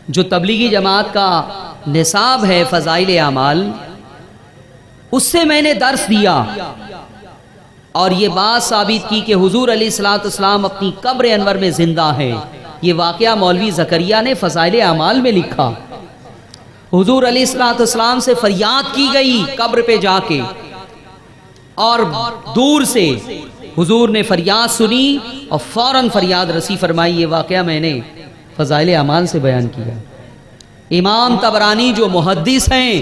जो तबलीगी जमात का निसाब है फ़ज़ाइल आमाल, उससे मैंने दर्स दिया और ये बात साबित की कि हुजूर अलैहिस्सलाम अपनी कब्र अनवर में जिंदा है। ये वाक़या मौलवी ज़करिया ने फ़ज़ाइल आमाल में लिखा। हुजूर अलैहिस्सलाम से फरियाद की गई कब्र पे जाके, और दूर से हुजूर ने फरियाद सुनी और फौरन फरियाद रसी फरमाई। ये वाक़या मैंने फ़ज़ाइल आमाल से बयान किया। इमाम तबरानी जो मुहद्दिस हैं,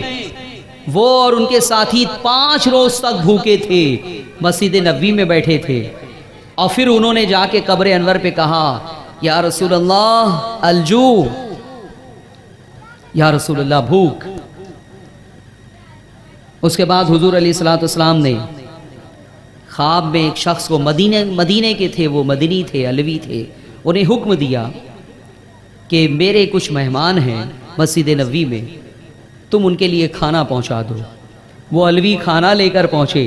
वो और उनके साथी 5 रोज तक भूखे थे, मस्जिद नबवी में बैठे थे, और फिर उन्होंने जाके कब्र अनवर पे कहा, या रसूल अल्लाह अलजू, या रसूल अल्लाह भूख। उसके बाद हुजूर अलैहिस्सलाम ने ख्वाब में एक शख्स को, मदीने के थे, वो मदनी थे, अलवी थे, उन्हें हुक्म दिया कि मेरे कुछ मेहमान हैं मस्जिद नबवी में, तुम उनके लिए खाना पहुंचा दो। वो अलवी खाना लेकर पहुंचे,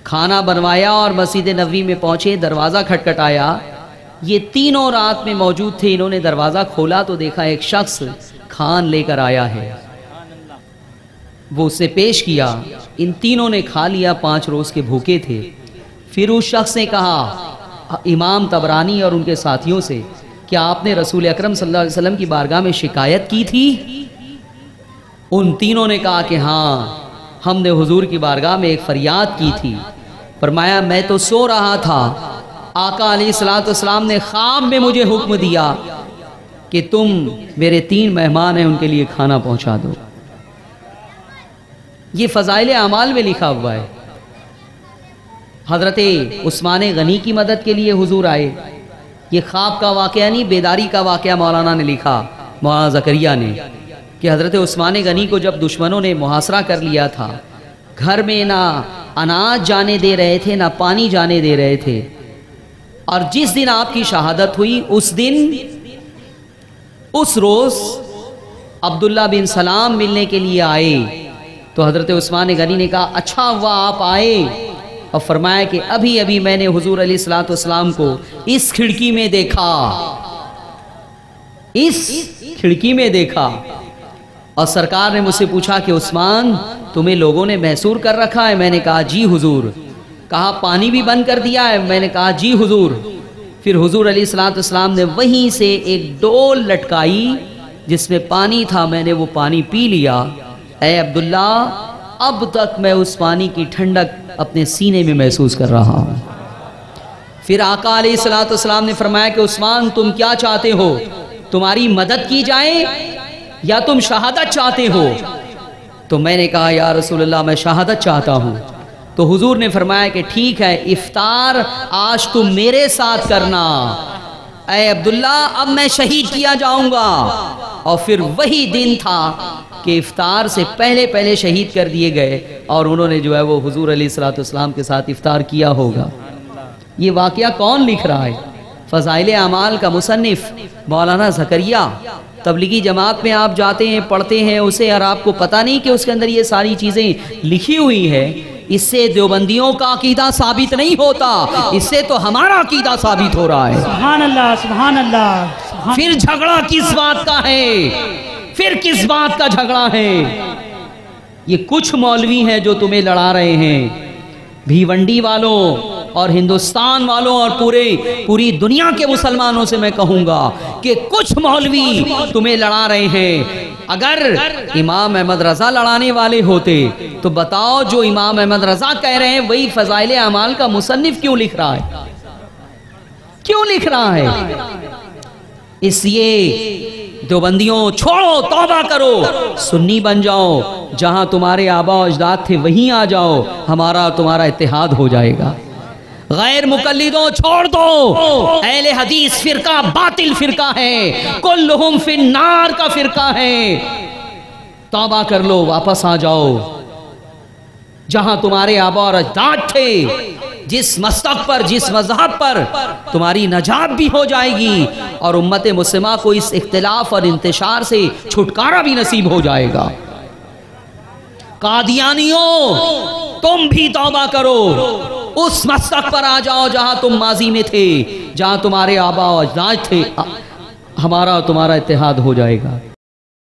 खाना बनवाया और मस्जिद नबवी में पहुंचे। दरवाज़ा खटखटाया, ये तीनों रात में मौजूद थे। इन्होंने दरवाज़ा खोला तो देखा एक शख्स खान लेकर आया है। वो उससे पेश किया, इन तीनों ने खा लिया, 5 रोज़ के भूखे थे। फिर उस शख्स ने कहा इमाम तबरानी और उनके साथियों से, क्या आपने रसूल अकरम सल्लल्लाहु अलैहि वसल्लम की बारगाह में शिकायत की थी? उन तीनों ने कहा कि हाँ, हमने हुजूर की बारगाह में एक फरियाद की थी। फरमाया मैं तो सो रहा था, आका अलैहिस्सलाम ने ख्वाब में मुझे हुक्म दिया कि तुम मेरे 3 मेहमान हैं, उनके लिए खाना पहुंचा दो। ये फ़ज़ाइल आमाल में लिखा हुआ है। हज़रत उस्मान गनी की मदद के लिए हुजूर आए। ये ख्वाब का वाक़या नहीं, बेदारी का वाक़या मौलाना ने लिखा, मौलाना ज़करिया ने, कि हज़रत उस्मान गनी को जब दुश्मनों ने मुहासरा कर लिया था, घर में ना अनाज जाने दे रहे थे, ना पानी जाने दे रहे थे, और जिस दिन आपकी शहादत हुई उस दिन, उस रोज़ अब्दुल्ला बिन सलाम मिलने के लिए आए। तो हज़रत उस्मान गनी ने कहा अच्छा हुआ आप आए, और फरमाया कि अभी अभी मैंने हुजूर अलैहिस्सलाम को इस खिड़की में देखा, इस खिड़की में देखा। और सरकार ने मुझसे पूछा कि उस्मान तुम्हें लोगों ने मैसूर कर रखा है? मैंने कहा जी हुजूर। कहा पानी भी बंद कर दिया है? मैंने कहा जी हुजूर। फिर हुजूर अलैहिस्सलाम ने वहीं से एक डोल लटकाई जिसमें पानी था, मैंने वो पानी पी लिया। ऐ अब्दुल्ला, अब तक मैं उस पानी की ठंडक अपने सीने में महसूस कर रहा हूँ। फिर आका अलैहिस्सलाम ने फरमाया कि उस्मान तुम क्या चाहते हो, तुम्हारी मदद की जाए या तुम शहादत चाहते हो? तो मैंने कहा या रसूलल्लाह मैं शहादत चाहता हूँ। तो हुजूर ने फरमाया कि ठीक है, इफ्तार आज तुम मेरे साथ करना। ऐ अब्दुल्ला, अब मैं शहीद किया जाऊंगा। और फिर वही दिन था कि इफ्तार से पहले पहले शहीद कर दिए गए, और उन्होंने जो है वो हुजूर अलैहिस्सलाम के साथ इफ्तार किया होगा। ये वाक़या कौन लिख रहा है? फ़ज़ाइल आमाल का मुसन्निफ मौलाना ज़करिया। तबलीगी जमात में आप जाते हैं, पढ़ते हैं उसे, और आपको पता नहीं कि उसके अंदर ये सारी चीज़ें लिखी हुई है। इससे देवबंदियों का अकीदा साबित नहीं होता, इससे तो हमारा अकीदा साबित हो रहा है। सुभान अल्लाह, सुभान अल्लाह। फिर झगड़ा किस बात का है? फिर किस बात का झगड़ा है? ये कुछ मौलवी हैं जो तुम्हें लड़ा रहे हैं। भिवंडी वालों और हिंदुस्तान वालों और पूरी दुनिया के मुसलमानों से मैं कहूंगा कि कुछ मौलवी तुम्हें लड़ा रहे हैं। अगर इमाम अहमद रजा लड़ाने वाले होते तो बताओ, जो इमाम अहमद रजा कह रहे हैं वही फ़ज़ाइल आमाल का मुसन्निफ क्यों लिख रहा है? क्यों लिख रहा है? इसलिए देवबंदियों छोड़ो, तौबा करो, सुन्नी बन जाओ। जहां तुम्हारे आबा अजदाद थे वहीं आ जाओ, हमारा तुम्हारा इत्तेहाद हो जाएगा। गैर मुकल्लिदों छोड़ दो, अहले हदीस फिरका बातिल फिरका है, कुल्लुहुम फिन्नार का फिरका है। तौबा कर लो, वापस आ जाओ। जहां तुम्हारे आबा और अजदाद थे, जिस मस्तक पर, जिस मजहब पर, तुम्हारी नजात भी हो जाएगी और उम्मत मुस्लिमा को इस इख्तिलाफ और इंतशार से छुटकारा भी नसीब हो जाएगा। कादियानियों, तुम भी तौबा करो, उस मस्तक पर आ जाओ जहां तुम माजी में थे, जहां तुम्हारे आबा और अजदाद थे। हमारा और तुम्हारा इत्तेहाद हो जाएगा।